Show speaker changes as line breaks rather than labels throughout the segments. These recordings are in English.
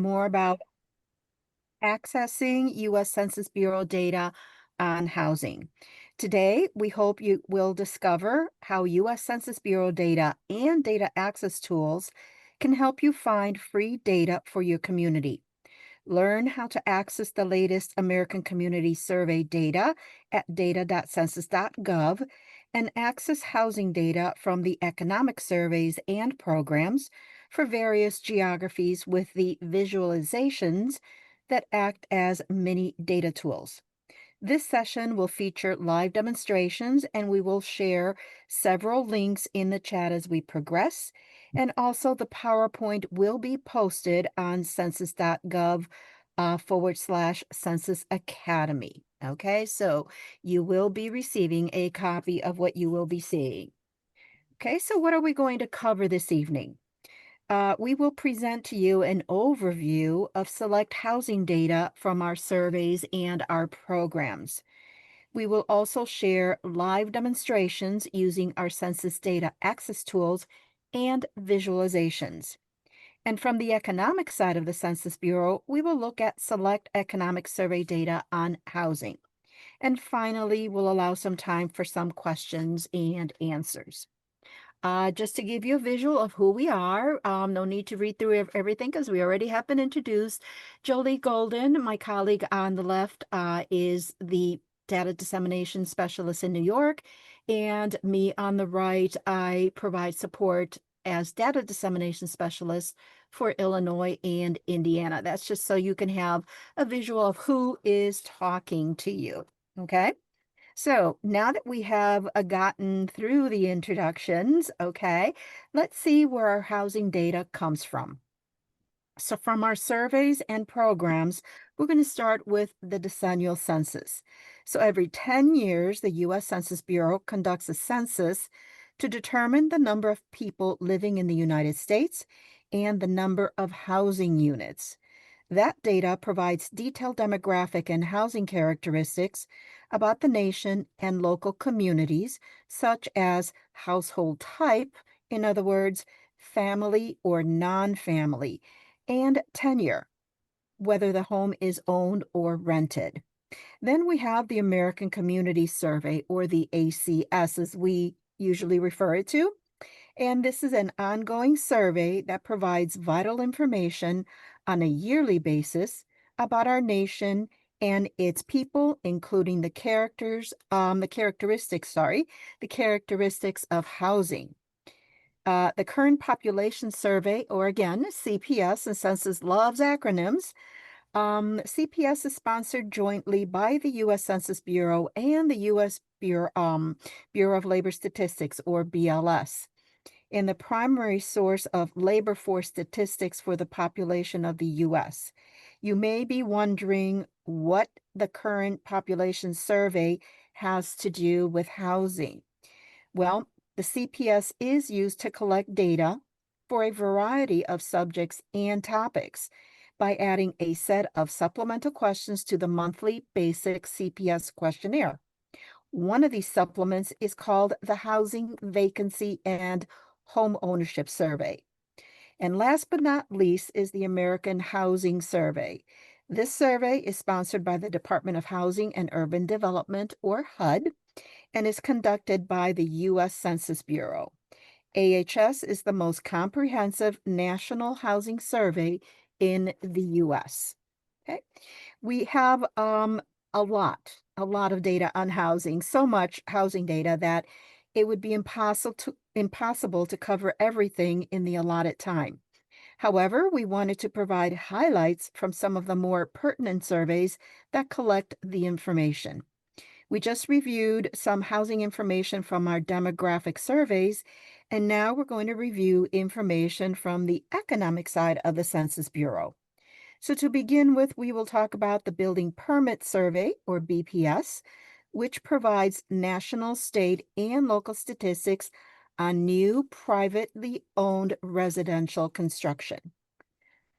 more about accessing U.S. Census Bureau data on housing. Today, we hope you will discover how U.S. Census Bureau data and data access tools can help you find free data for your community. Learn how to access the latest American Community Survey data at data.census.gov and access housing data from the economic surveys and programs for various geographies with the visualizations that act as mini data tools. This session will feature live demonstrations, and we will share several links in the chat as we progress. And also, the PowerPoint will be posted on census.gov / Census Academy. Okay, so you will be receiving a copy of what you will be seeing. Okay, so what are we going to cover this evening? We will present to you an overview of select housing data from our surveys and our programs. We will also share live demonstrations using our census data access tools and visualizations. And from the economic side of the Census Bureau, we will look at select economic survey data on housing. And finally, we'll allow some time for some questions and answers. Just to give you a visual of who we are, no need to read through everything because we already have been introduced. Joli Golden, my colleague on the left, is the data dissemination specialist in New York, and me on the right, I provide support as data dissemination specialist for Illinois and Indiana. That's just so you can have a visual of who is talking to you, okay? So now that we have gotten through the introductions, okay, let's see where our housing data comes from. So from our surveys and programs, we're going to start with the decennial census. So every 10 years, the U.S. Census Bureau conducts a census to determine the number of people living in the United States and the number of housing units. That data provides detailed demographic and housing characteristics about the nation and local communities, such as household type, in other words, family or non-family, and tenure, whether the home is owned or rented. Then we have the American Community Survey, or the ACS, as we usually refer it to. And this is an ongoing survey that provides vital information on a yearly basis about our nation and its people, including the characteristics of housing. The current population survey, or again, CPS, and Census loves acronyms. CPS is sponsored jointly by the U.S. Census Bureau and the U.S. Bureau of Labor Statistics, or BLS, and the primary source of labor force statistics for the population of the U.S. You may be wondering what the current population survey has to do with housing. Well, the CPS is used to collect data for a variety of subjects and topics by adding a set of supplemental questions to the monthly basic CPS questionnaire. One of these supplements is called the Housing Vacancy and Home Ownership Survey. And last but not least is the American Housing Survey. This survey is sponsored by the Department of Housing and Urban Development, or HUD, and is conducted by the U.S. Census Bureau. AHS is the most comprehensive national housing survey in the U.S. Okay, we have a lot of data on housing, so much housing data that it would be impossible to cover everything in the allotted time. However, we wanted to provide highlights from some of the more pertinent surveys that collect the information. We just reviewed some housing information from our demographic surveys, and now we're going to review information from the economic side of the Census Bureau. So to begin with, we will talk about the Building Permit Survey, or BPS, which provides national, state, and local statistics on new privately owned residential construction.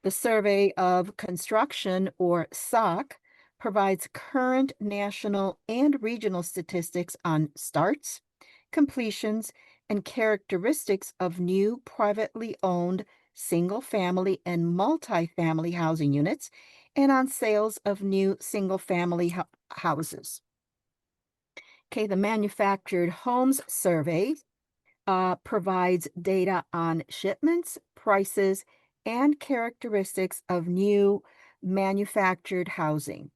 The Survey of Construction, or SOC, provides current national and regional statistics on starts, completions, and characteristics of new privately owned single-family and multi-family housing units, and on sales of new single-family houses. Okay, the Manufactured Homes Survey provides data on shipments, prices, and characteristics of new manufactured housing.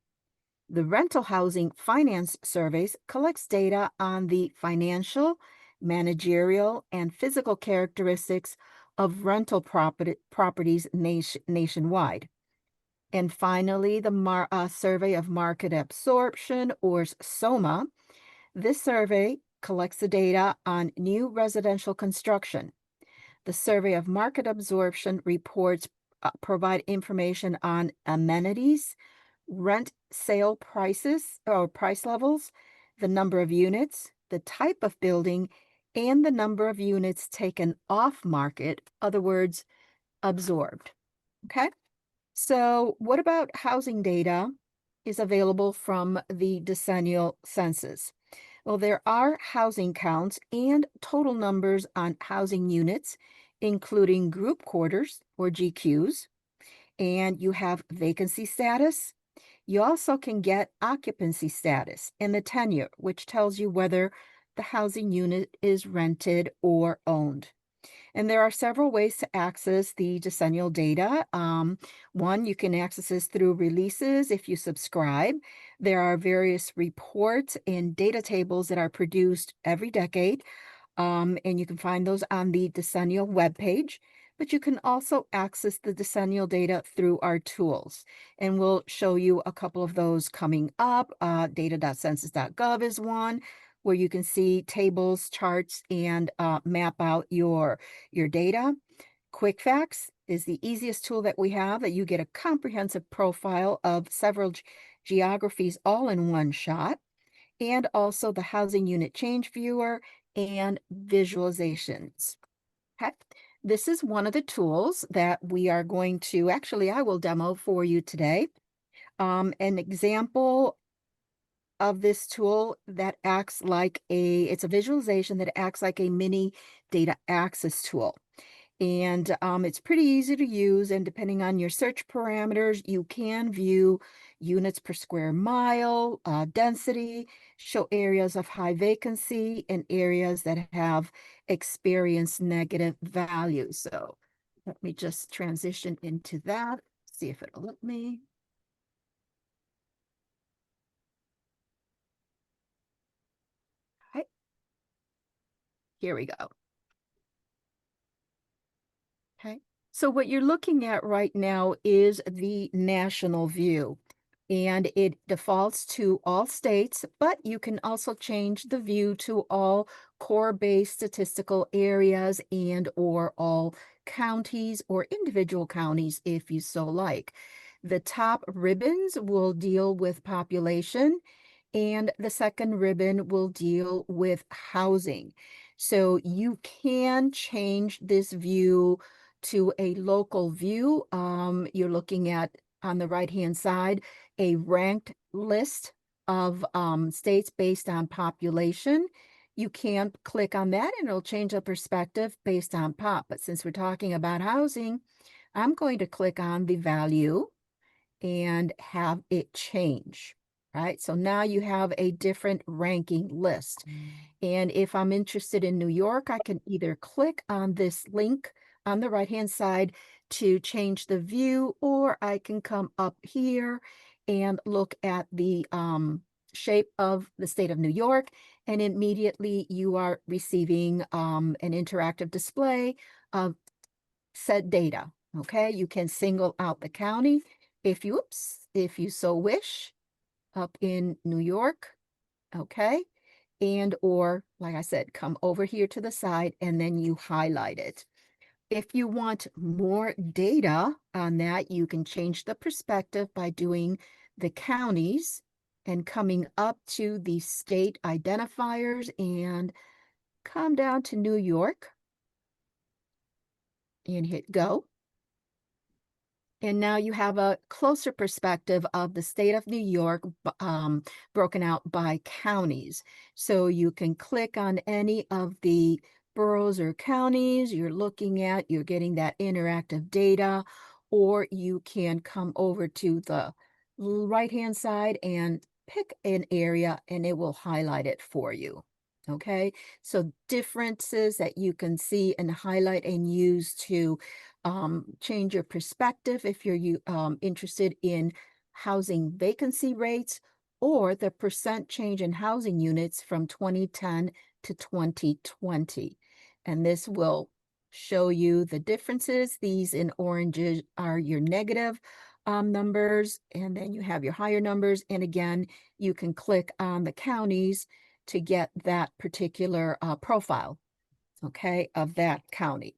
The Rental Housing Finance Surveys collects data on the financial, managerial, and physical characteristics of rental properties nationwide. And finally, the Survey of Market Absorption, or SOMA. This survey collects the data on new residential construction. The Survey of Market Absorption reports provide information on amenities, rent sale prices or price levels, the number of units, the type of building, and the number of units taken off market, other words, absorbed. Okay, so what about housing data is available from the decennial census? Well, there are housing counts and total numbers on housing units, including group quarters or GQs, and you have vacancy status. You also can get occupancy status and the tenure, which tells you whether the housing unit is rented or owned. And there are several ways to access the decennial data. One, you can access this through releases if you subscribe. There are various reports and data tables that are produced every decade, and you can find those on the decennial webpage. But you can also access the decennial data through our tools. And we'll show you a couple of those coming up. Data.census.gov is one where you can see tables, charts, and map out your data. Quick Facts is the easiest tool that we have, that you get a comprehensive profile of several geographies all in one shot, and also the Housing Unit Change Viewer and visualizations. Okay. This is one of the tools that we are going to, actually, I will demo for you today. An example of this tool that acts like it's a visualization that acts like a mini data access tool. And it's pretty easy to use, and depending on your search parameters, you can view units per square mile, density, show areas of high vacancy, and areas that have experienced negative values. So let me just transition into that, see if it'll let me. Here we go. Okay. So what you're looking at right now is the national view, and it defaults to all states, but you can also change the view to all core-based statistical areas and or all counties or individual counties if you so like. The top ribbons will deal with population, and the second ribbon will deal with housing. So you can change this view to a local view. You're looking at, on the right-hand side, a ranked list of states based on population. You can click on that and it'll change the perspective based on pop. But since we're talking about housing, I'm going to click on the value and have it change. Right, so now you have a different ranking list. And if I'm interested in New York, I can either click on this link on the right-hand side to change the view, or I can come up here and look at the shape of the state of New York, and immediately you are receiving an interactive display of said data. Okay, you can single out the county if you so wish, up in New York, okay? And or, like I said, come over here to the side and then you highlight it. If you want more data on that, you can change the perspective by doing the counties and coming up to the state identifiers and come down to New York and hit go. And now you have a closer perspective of the state of New York, broken out by counties. So you can click on any of the boroughs or counties you're looking at, you're getting that interactive data, or you can come over to the right-hand side and pick an area and it will highlight it for you. Okay, so differences that you can see and highlight and use to change your perspective if you're interested in housing vacancy rates or the percent change in housing units from 2010 to 2020. And this will show you the differences. These in orange are your negative numbers, and then you have your higher numbers. And again, you can click on the counties to get that particular profile, okay, of that county.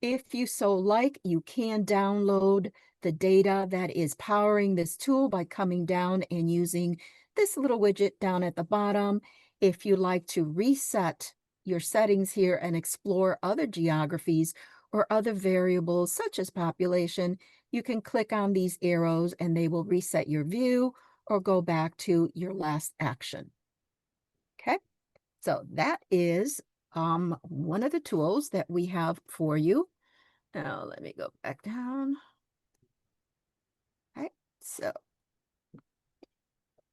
If you so like, you can download the data that is powering this tool by coming down and using this little widget down at the bottom. If you like to reset your settings here and explore other geographies or other variables such as population, you can click on these arrows and they will reset your view or go back to your last action. Okay, so that is one of the tools that we have for you. Now, let me go back down. All right, so,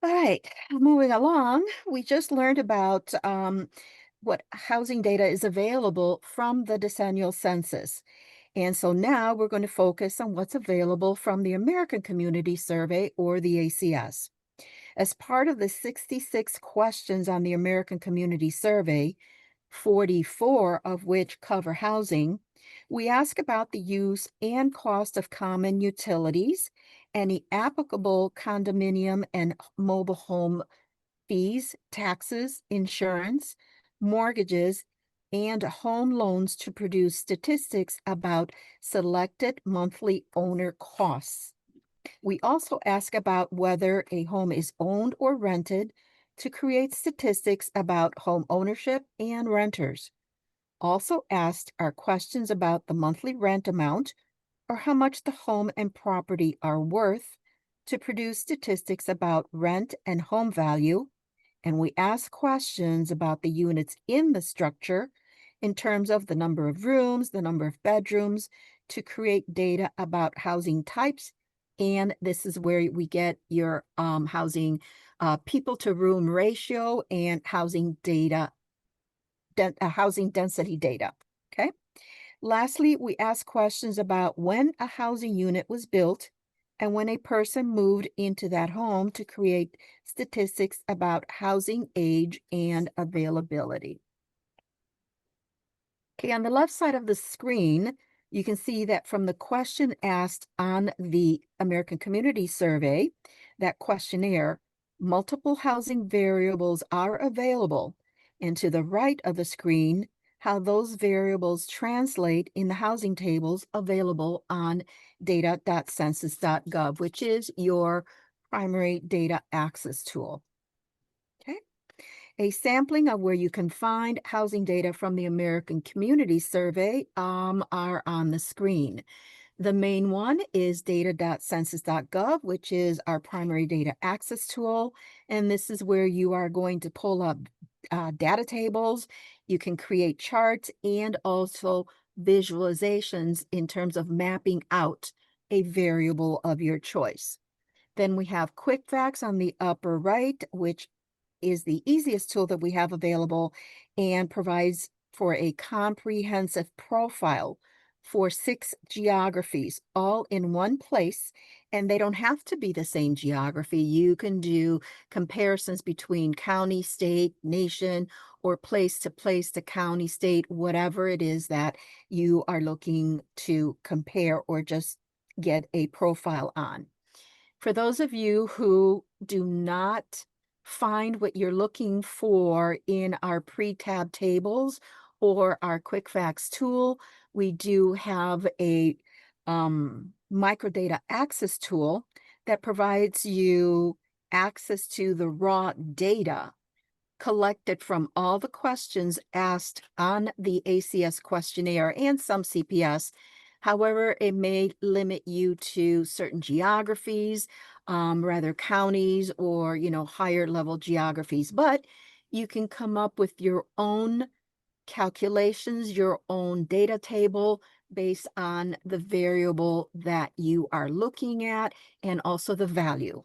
all right, moving along, we just learned about what housing data is available from the decennial census. And so now we're going to focus on what's available from the American Community Survey, or the ACS. As part of the 66 questions on the American Community Survey, 44 of which cover housing, we ask about the use and cost of common utilities, any applicable condominium and mobile home fees, taxes, insurance, mortgages, and home loans to produce statistics about selected monthly owner costs. We also ask about whether a home is owned or rented to create statistics about home ownership and renters. Also asked are questions about the monthly rent amount or how much the home and property are worth to produce statistics about rent and home value. And we ask questions about the units in the structure in terms of the number of rooms, the number of bedrooms, to create data about housing types. And this is where we get your housing people to room ratio and housing data, housing density data. Okay. Lastly, we ask questions about when a housing unit was built and when a person moved into that home to create statistics about housing age and availability. Okay, on the left side of the screen, you can see that from the question asked on the American Community Survey, that questionnaire, multiple housing variables are available. And to the right of the screen, how those variables translate in the housing tables available on data.census.gov, which is your primary data access tool. Okay. A sampling of where you can find housing data from the American Community Survey are on the screen. The main one is data.census.gov, which is our primary data access tool. And this is where you are going to pull up data tables. You can create charts and also visualizations in terms of mapping out a variable of your choice. Then we have Quick Facts on the upper right, which is the easiest tool that we have available and provides for a comprehensive profile for 6 geographies, all in one place. And they don't have to be the same geography. You can do comparisons between county, state, nation, or place to county, state, whatever it is that you are looking to compare or just get a profile on. For those of you who do not find what you're looking for in our pre-tab tables or our Quick Facts tool, we do have a microdata access tool that provides you access to the raw data collected from all the questions asked on the ACS questionnaire and some CPS. However, it may limit you to certain geographies, rather counties or, higher level geographies, but you can come up with your own calculations, your own data table based on the variable that you are looking at and also the value,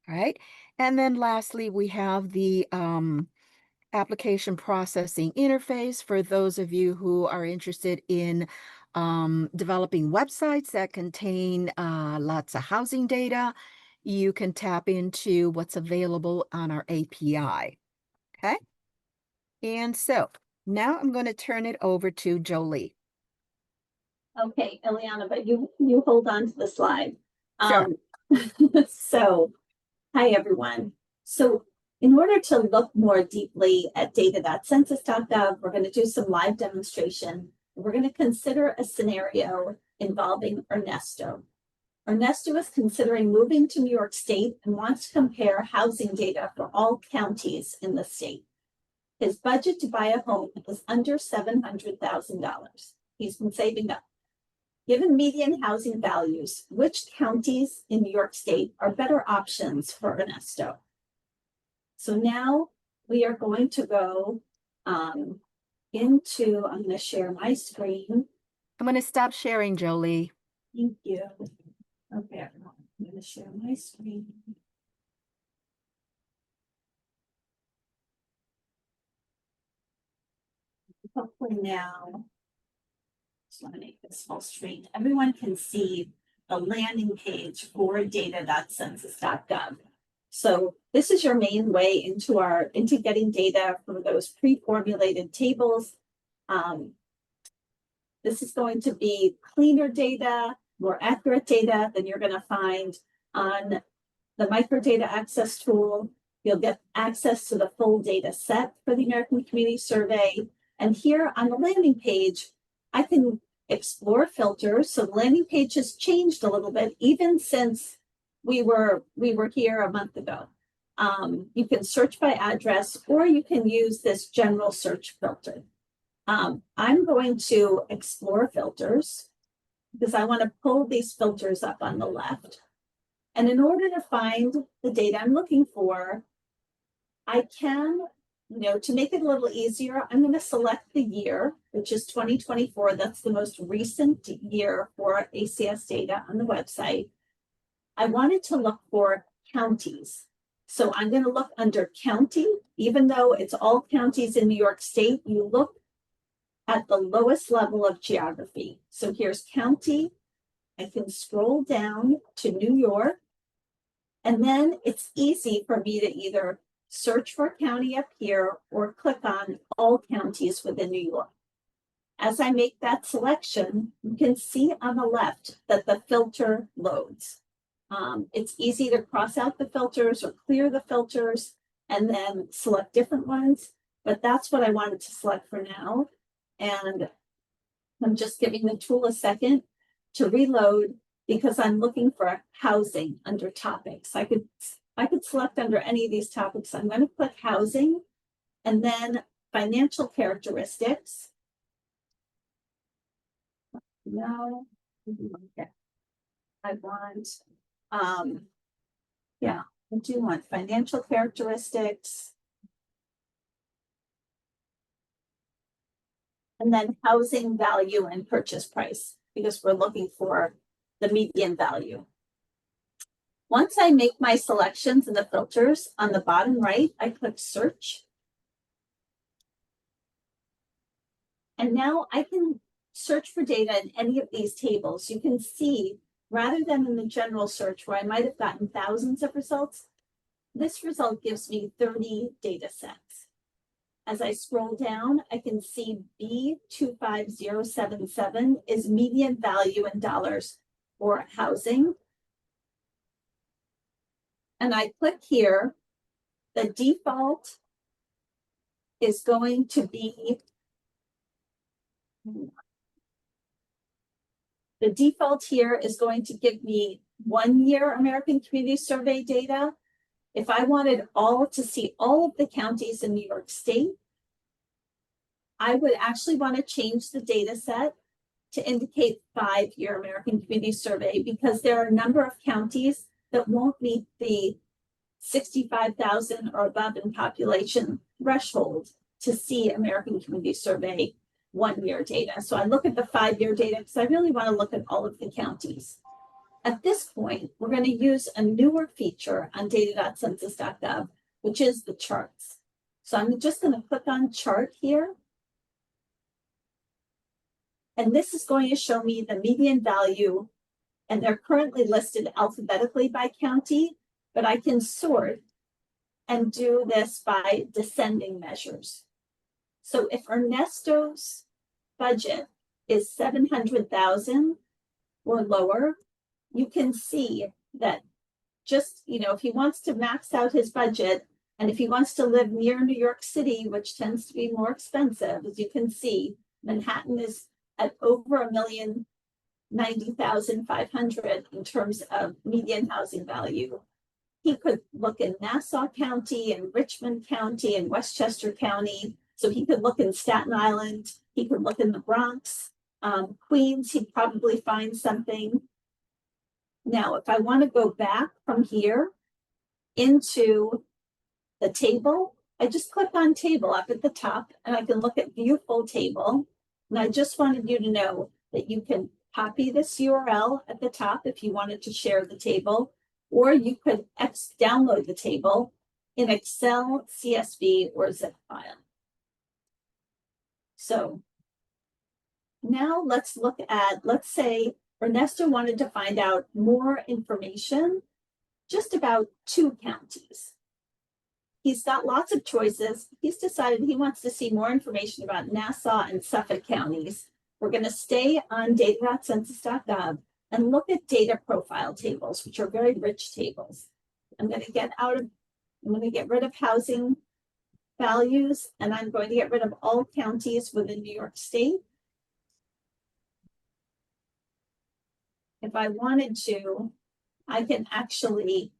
right? And then lastly, we have the application processing interface for those of you who are interested in developing websites that contain lots of housing data. You can tap into what's available on our API. Okay. And so now I'm going to turn it over to Jolie.
Okay, Ileana, but you hold on to the slide.
Sure.
So, hi everyone. So, in order to look more deeply at data.census.gov, we're going to do some live demonstration. We're going to consider a scenario involving Ernesto. Ernesto is considering moving to New York State and wants to compare housing data for all counties in the state. His budget to buy a home is under $700,000. He's been saving up. Given median housing values, which counties in New York State are better options for Ernesto? So now we are going to go I'm going to share my screen.
I'm going to stop sharing, Jolie.
Thank you. Okay, everyone, I'm going to share my screen. Hopefully now, just want to make this full screen. Everyone can see the landing page for data.census.gov. So this is your main way into getting data from those pre-formulated tables. This is going to be cleaner data, more accurate data than you're going to find on the microdata access tool. You'll get access to the full data set for the American Community Survey. And here on the landing page, I can explore filters. So the landing page has changed a little bit, even since we were here a month ago. You can search by address, or you can use this general search filter. I'm going to explore filters because I want to pull these filters up on the left. And in order to find the data I'm looking for, I can, to make it a little easier, I'm going to select the year, which is 2024. That's the most recent year for ACS data on the website. I wanted to look for counties. So I'm going to look under county. Even though it's all counties in New York State, you look at the lowest level of geography. So here's county. I can scroll down to New York. And then it's easy for me to either search for a county up here or click on all counties within New York. As I make that selection, you can see on the left that the filter loads. It's easy to cross out the filters or clear the filters and then select different ones, but that's what I wanted to select for now. And I'm just giving the tool a second to reload because I'm looking for housing under topics. I could select under any of these topics. I'm going to click housing and then financial characteristics. No, okay. I want, yeah, I do want financial characteristics. And then housing value and purchase price, because we're looking for the median value. Once I make my selections in the filters on the bottom right, I click search. And now I can search for data in any of these tables. You can see, rather than in the general search where I might have gotten thousands of results, this result gives me 30 data sets. As I scroll down, I can see B25077 is median value in dollars for housing. And I click here. The default is going to be, the default here is going to give me 1 year American Community Survey data. If I wanted to see all of the counties in New York State, I would actually want to change the data set to indicate 5-year American Community Survey because there are a number of counties that won't meet the 65,000 or above in population threshold to see American Community Survey 1-year data. So I look at the 5-year data because I really want to look at all of the counties. At this point, we're going to use a newer feature on data.census.gov, which is the charts. So I'm just going to click on chart here. And this is going to show me the median value, and they're currently listed alphabetically by county, but I can sort and do this by descending measures. So if Ernesto's budget is 700,000 or lower, you can see that just, if he wants to max out his budget, and if he wants to live near New York City, which tends to be more expensive, as you can see, Manhattan is at over $1,090,500 in terms of median housing value. He could look in Nassau County and Richmond County and Westchester County. So he could look in Staten Island. He could look in the Bronx, Queens. He'd probably find something. Now, if I want to go back from here into the table, I just click on table up at the top and I can look at view full table. And I just wanted you to know that you can copy this URL at the top if you wanted to share the table, or you could download the table in Excel, CSV, or zip file. So now let's look at, let's say Ernesto wanted to find out more information just about 2 counties. He's got lots of choices. He's decided he wants to see more information about Nassau and Suffolk counties. We're going to stay on data.census.gov and look at data profile tables, which are very rich tables. I'm going to get rid of housing values, and I'm going to get rid of all counties within New York State. If I wanted to, I can actually,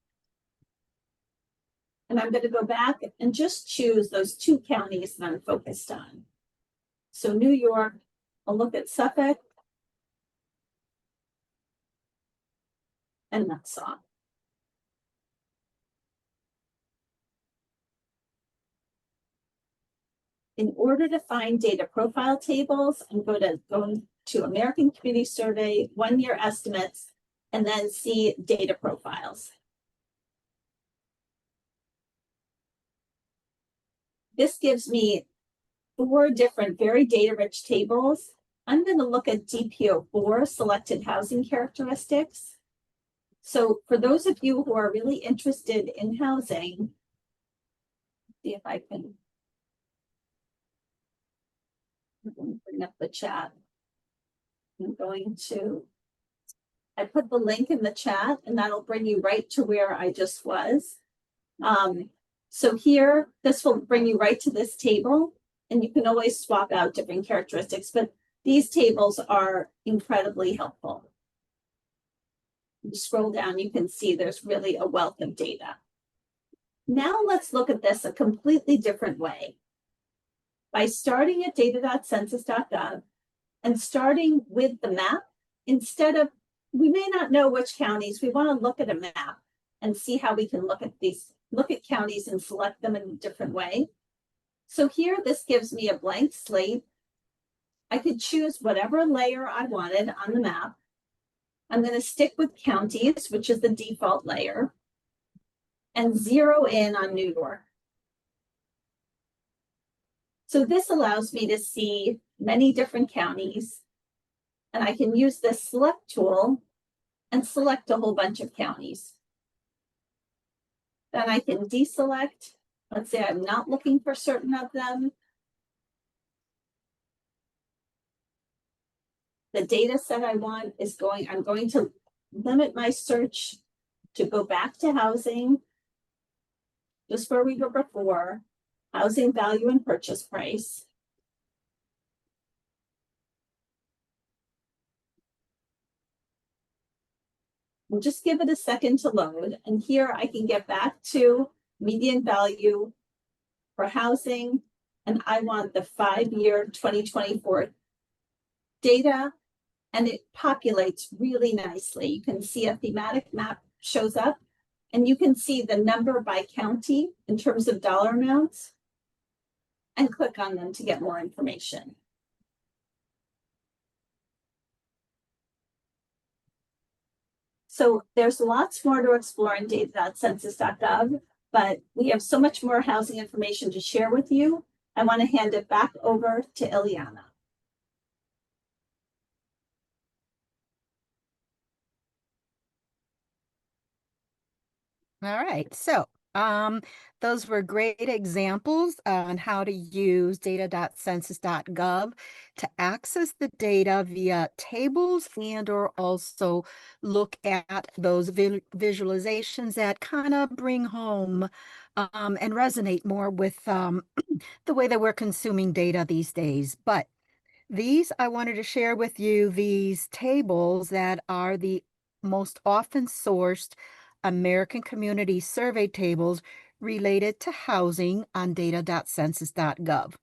and I'm going to go back and just choose those 2 counties that I'm focused on. So New York, I'll look at Suffolk and Nassau. In order to find data profile tables, I'm going to go to American Community Survey 1-year estimates, and then see data profiles. This gives me 4 different very data-rich tables. I'm going to look at DPO4, selected housing characteristics. So for those of you who are really interested in housing, see if I can bring up the chat. I put the link in the chat and that'll bring you right to where I just was. So here, this will bring you right to this table, and you can always swap out different characteristics, but these tables are incredibly helpful. You scroll down, you can see there's really a wealth of data. Now let's look at this a completely different way. By starting at data.census.gov and starting with the map, instead of, we may not know which counties, we want to look at a map and see how we can look at counties and select them in a different way. So here, this gives me a blank slate. I could choose whatever layer I wanted on the map. I'm going to stick with counties, which is the default layer, and zero in on New York. So this allows me to see many different counties, and I can use this select tool and select a whole bunch of counties. Then I can deselect. Let's say I'm not looking for certain of them. The data set I want is I'm going to limit my search to go back to housing, just where we were before, housing value and purchase price. We'll just give it a second to load. And here I can get back to median value for housing. And I want the 5-year 2024 data. And it populates really nicely. You can see a thematic map shows up. And you can see the number by county in terms of dollar amounts. and click on them to get more information. So there's lots more to explore in data.census.gov, but we have so much more housing information to share with you. I want to hand it back over to Ileana.
All right, so those were great examples on how to use data.census.gov to access the data via tables and or also look at those visualizations that kind of bring home and resonate more with the way that we're consuming data these days. But I wanted to share with you these tables that are the most often sourced American Community Survey tables related to housing on data.census.gov.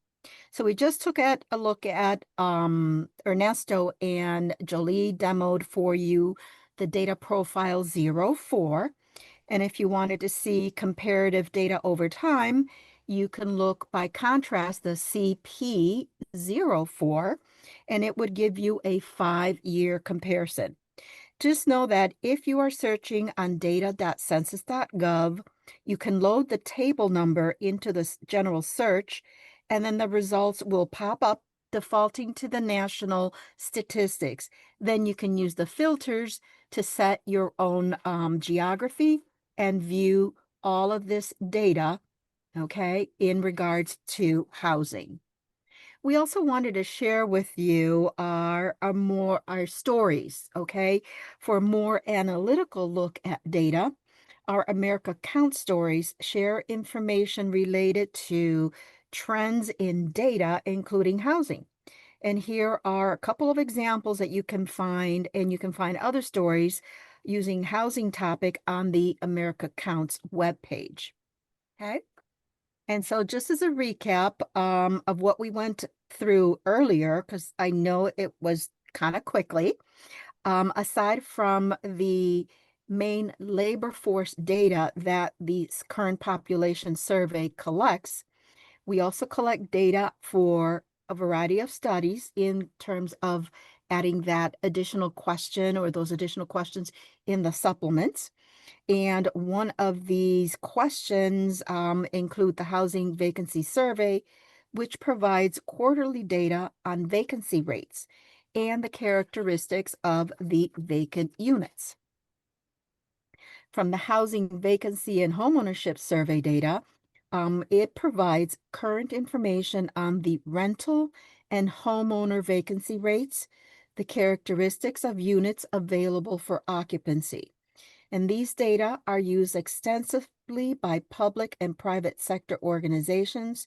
So we just took a look at Ernesto and Jolie demoed for you the data profile 04. And if you wanted to see comparative data over time, you can look by contrast the CP04, and it would give you a 5-year comparison. Just know that if you are searching on data.census.gov, you can load the table number into the general search, and then the results will pop up defaulting to the national statistics. Then you can use the filters to set your own geography and view all of this data, okay, in regards to housing. We also wanted to share with you our stories, okay? For a more analytical look at data, our America Count stories share information related to trends in data, including housing. And here are a couple of examples that you can find, and you can find other stories using housing topic on the America Counts webpage. Okay. And so just as a recap of what we went through earlier, because I know it was kind of quickly, aside from the main labor force data that the current population survey collects, we also collect data for a variety of studies in terms of adding that additional question or those additional questions in the supplements. And one of these questions include the Housing Vacancy Survey, which provides quarterly data on vacancy rates and the characteristics of the vacant units. From the Housing Vacancy and Homeownership Survey data, it provides current information on the rental and homeowner vacancy rates, the characteristics of units available for occupancy. And these data are used extensively by public and private sector organizations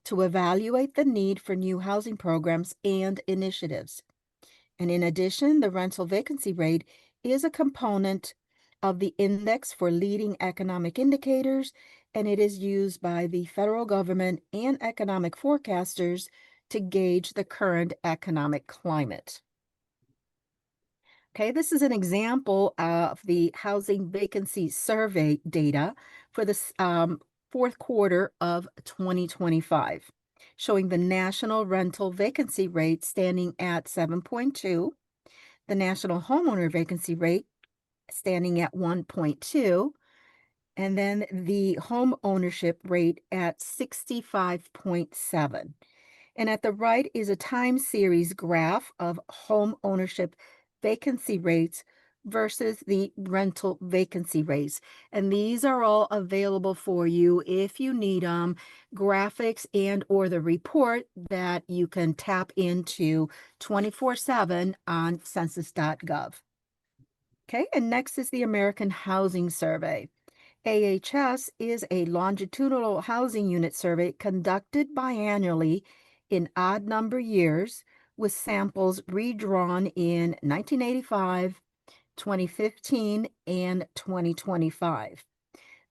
to evaluate the need for new housing programs and initiatives. And in addition, the rental vacancy rate is a component of the index for leading economic indicators, and it is used by the federal government and economic forecasters to gauge the current economic climate. Okay, this is an example of the housing vacancy survey data for the fourth quarter of 2025, showing the national rental vacancy rate standing at 7.2, the national homeowner vacancy rate standing at 1.2, and then the home ownership rate at 65.7. And at the right is a time series graph of home ownership vacancy rates versus the rental vacancy rates. And these are all available for you if you need graphics and or the report that you can tap into 24/7 on census.gov. Okay, and next is the American Housing Survey. AHS is a longitudinal housing unit survey conducted biannually in odd number years with samples redrawn in 1985, 2015, and 2025.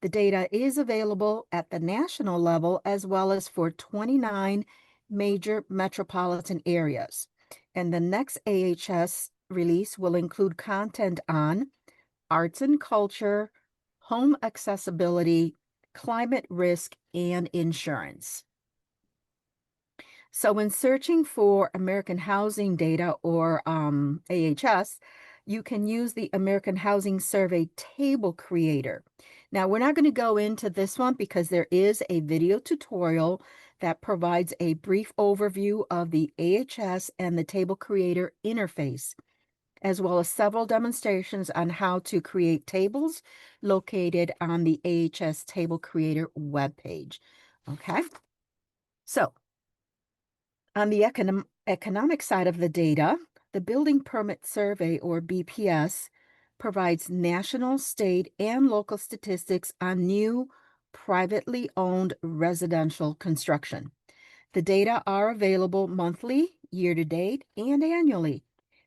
The data is available at the national level as well as for 29 major metropolitan areas. And the next AHS release will include content on arts and culture, home accessibility, climate risk, and insurance. So when searching for American housing data or AHS, you can use the American Housing Survey table creator. Now, we're not going to go into this one because there is a video tutorial that provides a brief overview of the AHS and the table creator interface, as well as several demonstrations on how to create tables located on the AHS Table Creator webpage. Okay, so on the economic side of the data, the Building Permit Survey, or BPS, provides national, state, and local statistics on new privately owned residential construction. The data are available monthly, year to date, and annually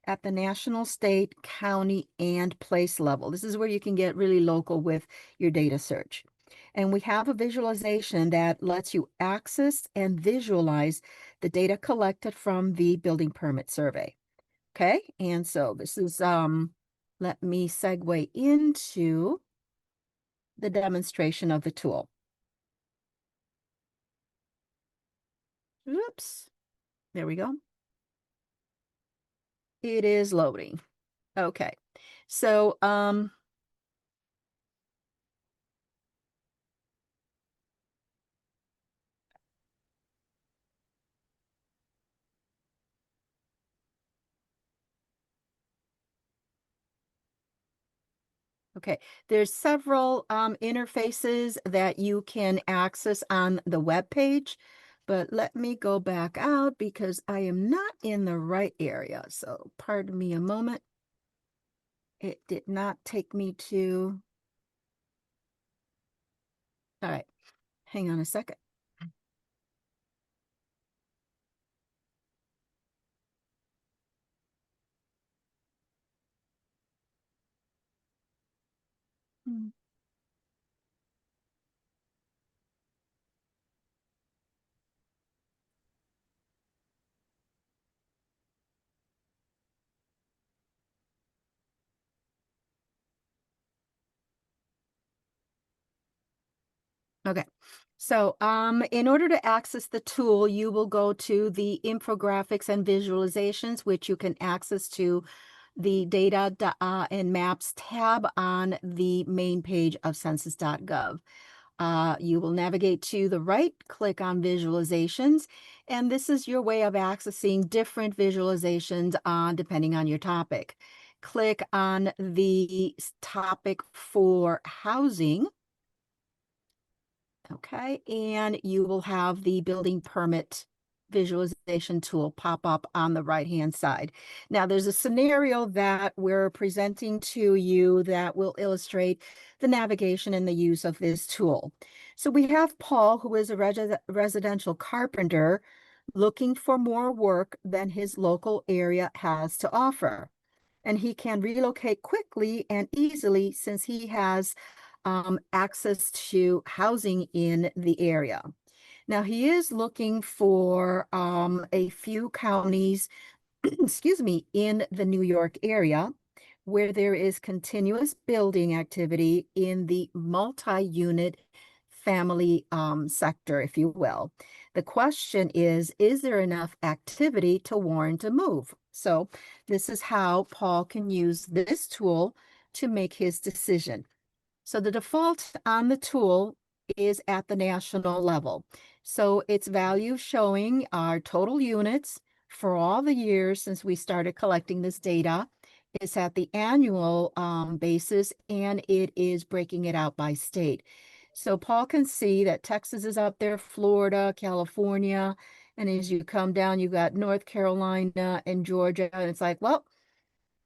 at the national, state, county, and place level. This is where you can get really local with your data search. And we have a visualization that lets you access and visualize the data collected from the building permit survey. Okay, and so this is, let me segue into the demonstration of the tool. Oops, there we go. It is loading. Okay, so okay, there's several interfaces that you can access on the web page, but let me go back out because I am not in the right area. So pardon me a moment. It did not take me to, all right, hang on a second. Hmm. Okay, so in order to access the tool, you will go to the infographics and visualizations, which you can access to the data and maps tab on the main page of census.gov. You will navigate to the right, click on visualizations, and this is your way of accessing different visualizations depending on your topic. Click on the topic for housing. Okay, and you will have the building permit visualization tool pop up on the right-hand side. Now, there's a scenario that we're presenting to you that will illustrate the navigation and the use of this tool. So we have Paul, who is a residential carpenter, looking for more work than his local area has to offer. And he can relocate quickly and easily since he has access to housing in the area. Now, he is looking for a few counties, excuse me, in the New York area where there is continuous building activity in the multi-unit family sector, if you will. The question is there enough activity to warrant a move? So this is how Paul can use this tool to make his decision. So the default on the tool is at the national level. So its value showing our total units for all the years since we started collecting this data is at the annual basis, and it is breaking it out by state. So Paul can see that Texas is up there, Florida, California, and as you come down, you got North Carolina and Georgia, and it's like, well,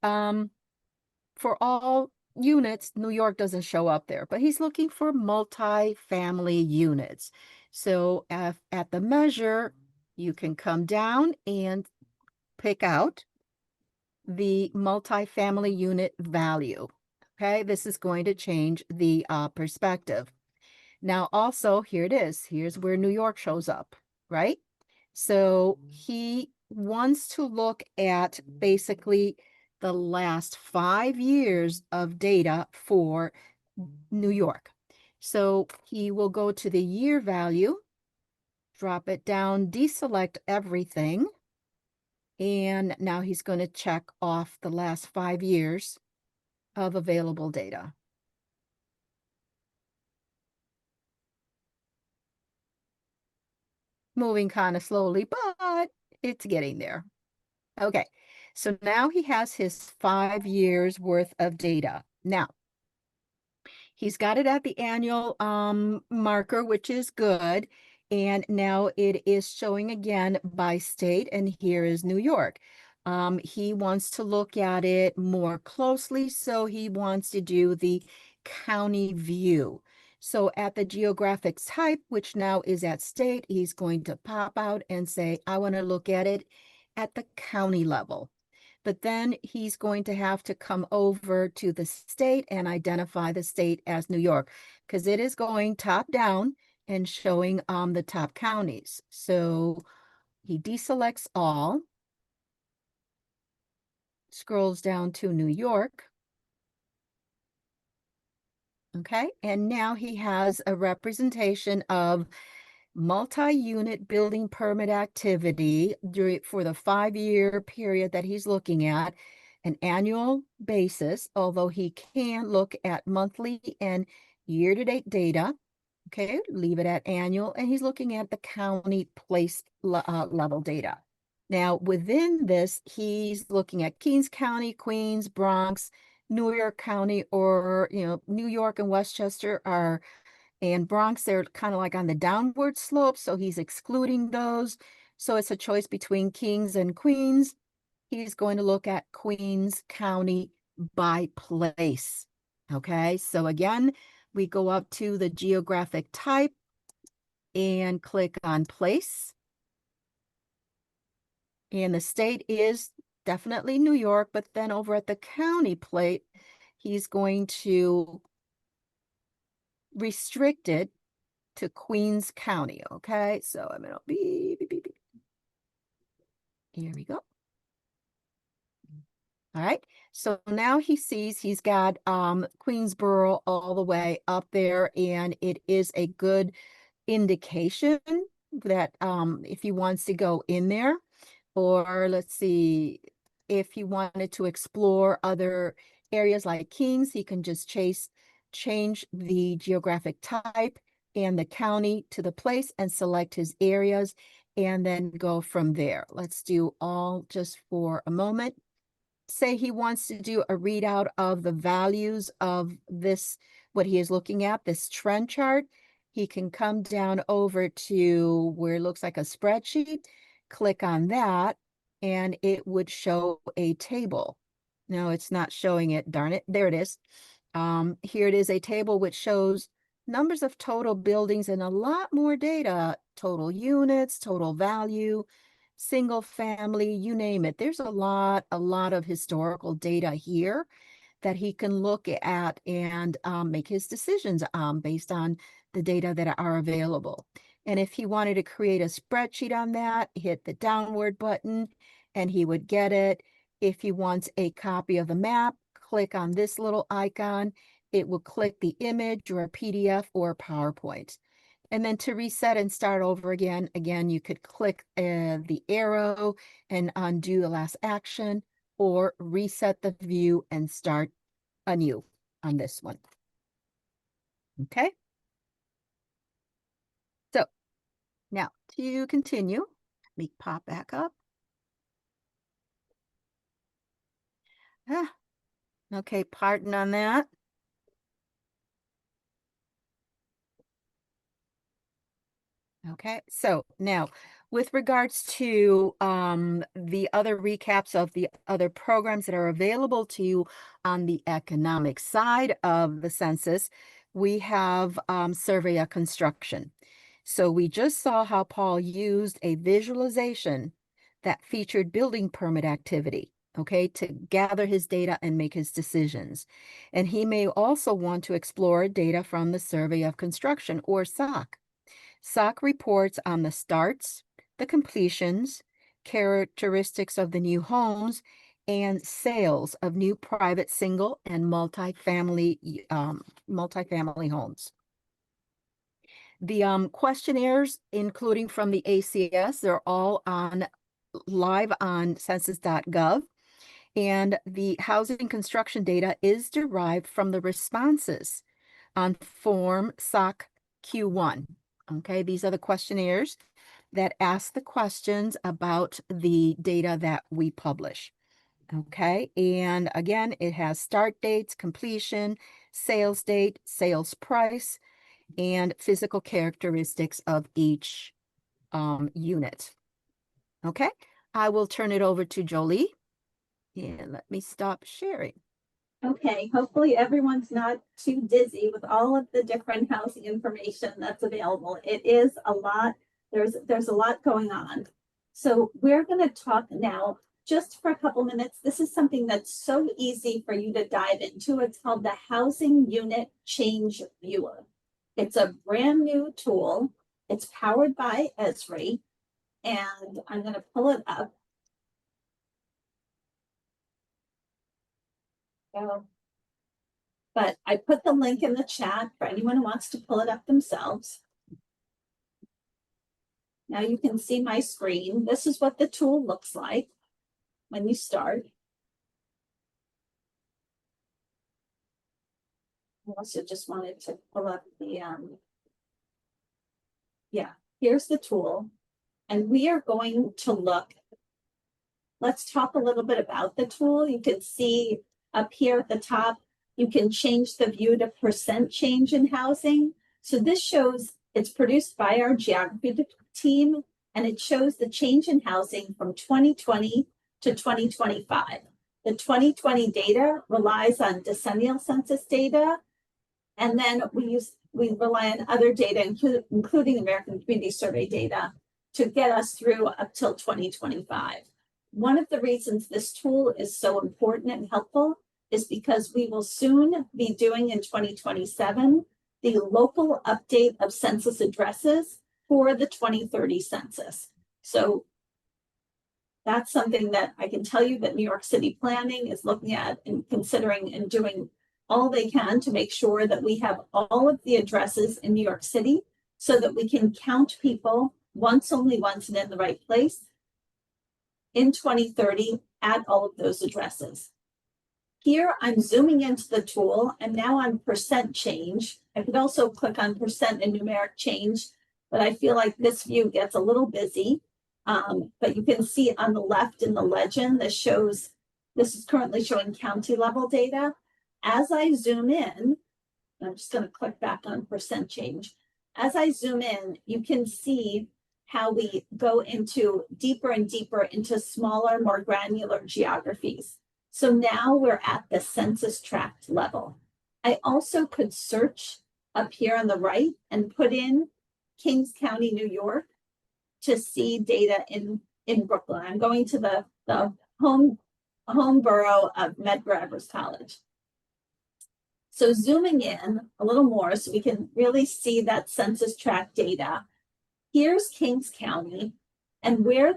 for all units, New York doesn't show up there, but he's looking for multi-family units. So at the measure, you can come down and pick out the multi-family unit value. Okay, this is going to change the perspective. Now, also, here it is. Here's where New York shows up, right? So he wants to look at basically the last 5 years of data for New York. So he will go to the year value drop it down, deselect everything. And now he's going to check off the last 5 years of available data. Moving kind of slowly, but it's getting there. Okay, so now he has his 5 years worth of data. Now, he's got it at the annual marker, which is good. And now it is showing again by state, and here is New York. He wants to look at it more closely, so he wants to do the county view. So at the geographic type, which now is at state, he's going to pop out and say, I want to look at it at the county level. But then he's going to have to come over to the state and identify the state as New York, because it is going top down and showing the top counties. So he deselects all, scrolls down to New York. Okay, and now he has a representation of multi-unit building permit activity for the 5-year period that he's looking at, an annual basis, although he can look at monthly and year-to-date data. Okay, leave it at annual, and he's looking at the county place level data. Now, within this, he's looking at Kings County, Queens, Bronx, New York County, or, New York and Westchester are and Bronx, they're kind of like on the downward slope, so he's excluding those. So it's a choice between Kings and Queens. He's going to look at Queens County by place. Okay, so again, we go up to the geographic type and click on place. And the state is definitely New York, but then over at the county plate, he's going to restrict it to Queens County. Okay, so I'm gonna beep, beep, beep, beep. Here we go. All right, so now he sees he's got Queensboro all the way up there, and it is a good indication that if he wants to go in there, or let's see, if he wanted to explore other areas like Kings, he can just change the geographic type and the county to the place and select his areas and then go from there. Let's do all just for a moment. Say he wants to do a readout of the values of this, what he is looking at, this trend chart. He can come down over to where it looks like a spreadsheet, click on that, and it would show a table. No, it's not showing it, darn it. There it is. Here it is, a table which shows numbers of total buildings and a lot more data, total units, total value, single family, you name it. There's a lot of historical data here that he can look at and make his decisions based on the data that are available. And if he wanted to create a spreadsheet on that, hit the downward button and he would get it. If he wants a copy of the map, click on this little icon. It will click the image or a PDF or a PowerPoint. And then to reset and start over again, you could click the arrow and undo the last action, or reset the view and start anew on this one. Okay. So now to continue, let me pop back up. Okay, pardon on that. Okay, so now with regards to the other recaps of the other programs that are available to you on the economic side of the census, we have survey of construction. So we just saw how Paul used a visualization that featured building permit activity, okay, to gather his data and make his decisions. And he may also want to explore data from the survey of construction, or SOC. SOC reports on the starts, the completions, characteristics of the new homes, and sales of new private single and multifamily homes. The questionnaires, including from the ACS, they're all on live on census.gov. And the housing construction data is derived from the responses on Form SOC Q1. Okay, these are the questionnaires that ask the questions about the data that we publish. Okay, and again, it has start dates, completion, sales date, sales price, and physical characteristics of each unit. Okay, I will turn it over to Jolie. And let me stop sharing.
Okay, hopefully everyone's not too dizzy with all of the different housing information that's available. It is a lot. There's a lot going on. So we're going to talk now just for a couple minutes. This is something that's so easy for you to dive into. It's called the Housing Unit Change Viewer. It's a brand new tool. It's powered by Esri, and I'm going to pull it up. But I put the link in the chat for anyone who wants to pull it up themselves. Now you can see my screen. This is what the tool looks like when you start. I also just wanted to pull up the, yeah, here's the tool. And we are going to look, let's talk a little bit about the tool. You can see up here at the top, you can change the view to percent change in housing. So this shows it's produced by our geography team, and it shows the change in housing from 2020 to 2025. The 2020 data relies on decennial census data, and then we rely on other data, including American Community Survey data, to get us through up till 2025. One of the reasons this tool is so important and helpful is because we will soon be doing in 2027 the local update of census addresses for the 2030 census. So that's something that I can tell you that New York City Planning is looking at and considering and doing all they can to make sure that we have all of the addresses in New York City so that we can count people once, only once, and in the right place in 2030 at all of those addresses. Here, I'm zooming into the tool, and now on percent change. I could also click on percent and numeric change, but I feel like this view gets a little busy. But you can see on the left in the legend, this is currently showing county level data. As I zoom in, I'm just going to click back on percent change. As I zoom in, you can see how we go into deeper and deeper into smaller, more granular geographies. So now we're at the census tract level. I also could search up here on the right and put in Kings County, New York to see data in Brooklyn. I'm going to the home borough of Medgar Evers College. So zooming in a little more so we can really see that census tract data. Here's Kings County, and where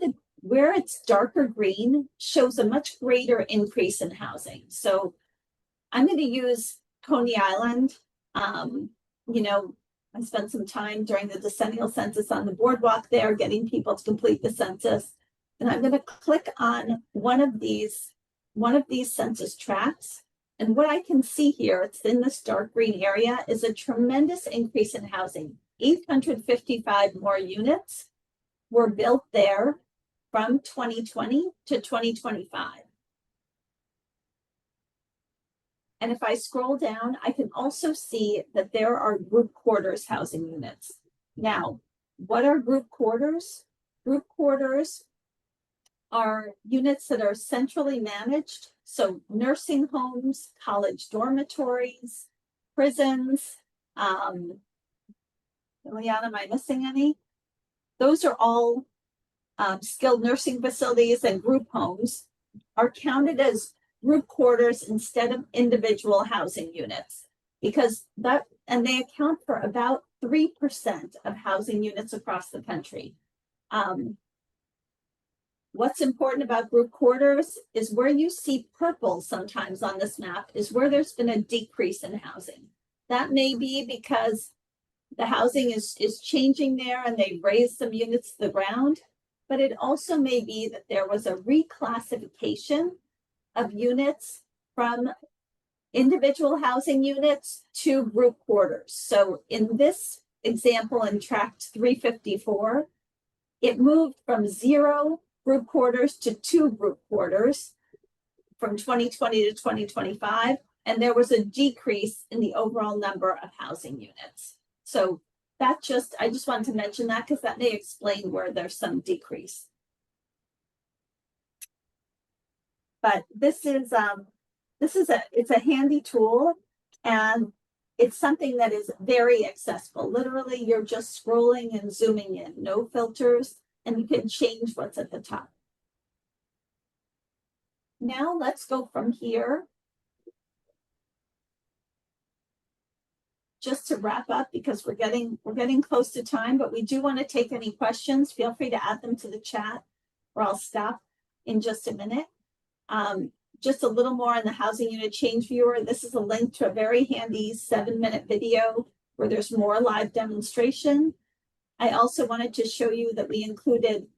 it's darker green shows a much greater increase in housing. So I'm going to use Coney Island. You know, I spent some time during the decennial census on the boardwalk there, getting people to complete the census. And I'm going to click on one of these census tracts. And what I can see here, it's in this dark green area, is a tremendous increase in housing. 855 more units were built there from 2020 to 2025. And if I scroll down, I can also see that there are group quarters housing units. Now, what are group quarters? Group quarters are units that are centrally managed. So nursing homes, college dormitories, prisons. Ileana, am I missing any? Those are all skilled nursing facilities, and group homes are counted as group quarters instead of individual housing units, because they account for about 3% of housing units across the country. What's important about group quarters is where you see purple sometimes on this map is where there's been a decrease in housing. That may be because the housing is changing there and they raised some units to the ground. But it also may be that there was a reclassification of units from individual housing units to group quarters. So in this example in tract 354, it moved from 0 group quarters to 2 group quarters from 2020 to 2025. And there was a decrease in the overall number of housing units. So I just wanted to mention that because that may explain where there's some decrease. But it's a handy tool, and it's something that is very accessible. Literally, you're just scrolling and zooming in, no filters, and you can change what's at the top. Now let's go from here. Just to wrap up, because we're getting close to time, but we do want to take any questions. Feel free to add them to the chat, or I'll stop in just a minute. Just a little more on the housing unit change viewer. This is a link to a very handy 7-minute video where there's more live demonstration. I also wanted to show you that we included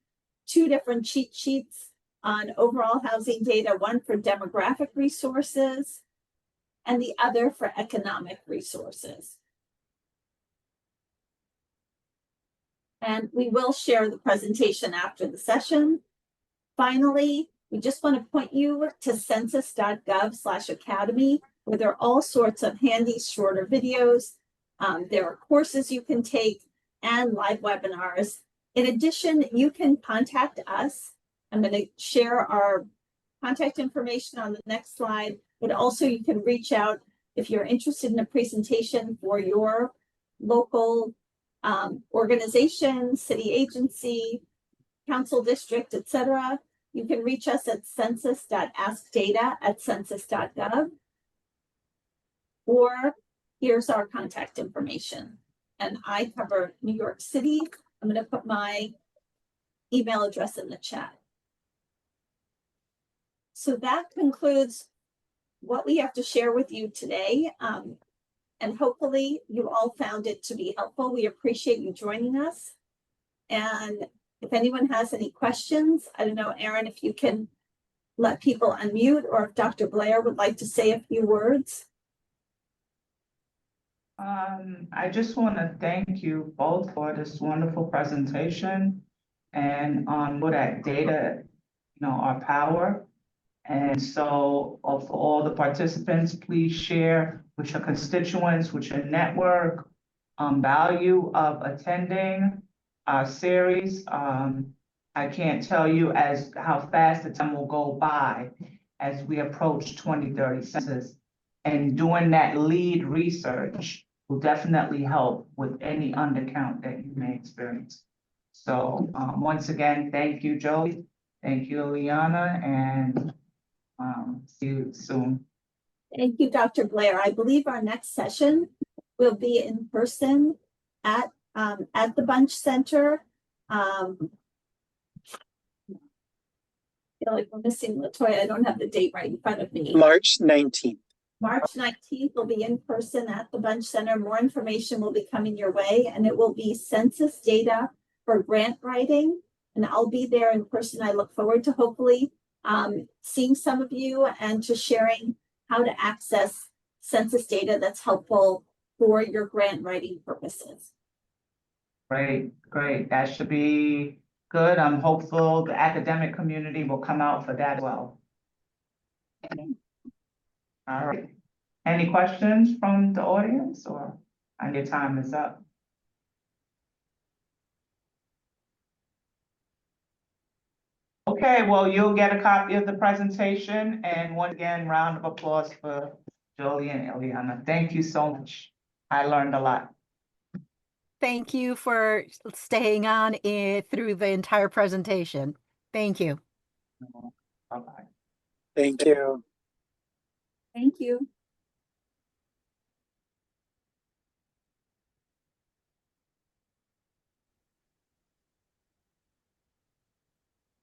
2 different cheat sheets on overall housing data, one for demographic resources and the other for economic resources. And we will share the presentation after the session. Finally, we just want to point you to census.gov/academy, where there are all sorts of handy shorter videos. There are courses you can take and live webinars. In addition, you can contact us. I'm going to share our contact information on the next slide, but also you can reach out if you're interested in a presentation for your local organization, city agency, council district, etc. You can reach us at census.askdata@census.gov, or here's our contact information. And I cover New York City. I'm going to put my email address in the chat. So that concludes what we have to share with you today. And hopefully you all found it to be helpful. We appreciate you joining us. And if anyone has any questions, I don't know, Erin, if you can let people unmute, or if Dr. Blair would like to say a few words.
I just want to thank you both for this wonderful presentation, and for that data, our power. And so for all the participants, please share with your constituents, with your network, value of attending our series. I can't tell you how fast the time will go by as we approach 2030 census, and doing that lead research will definitely help with any undercount that you may experience. So once again, thank you, Joli. Thank you, Ileana, and see you soon.
Thank you, Dr. Blair. I believe our next session will be in person at the Bunch Center. I feel like we're missing Latoya. I don't have the date right in front of me.
March 19th.
March 19th will be in person at the Bunch Center. More information will be coming your way, and it will be census data for grant writing. And I'll be there in person. I look forward to hopefully seeing some of you and to sharing how to access census data that's helpful for your grant writing purposes.
Great, great. That should be good. I'm hopeful the academic community will come out for that as well. All right. Any questions from the audience, or your time is up? Okay, well, you'll get a copy of the presentation, and once again, round of applause for Joli and Ileana. Thank you so much. I learned a lot.
Thank you for staying on through the entire presentation. Thank you.
Bye-bye.
Thank you.
Thank you.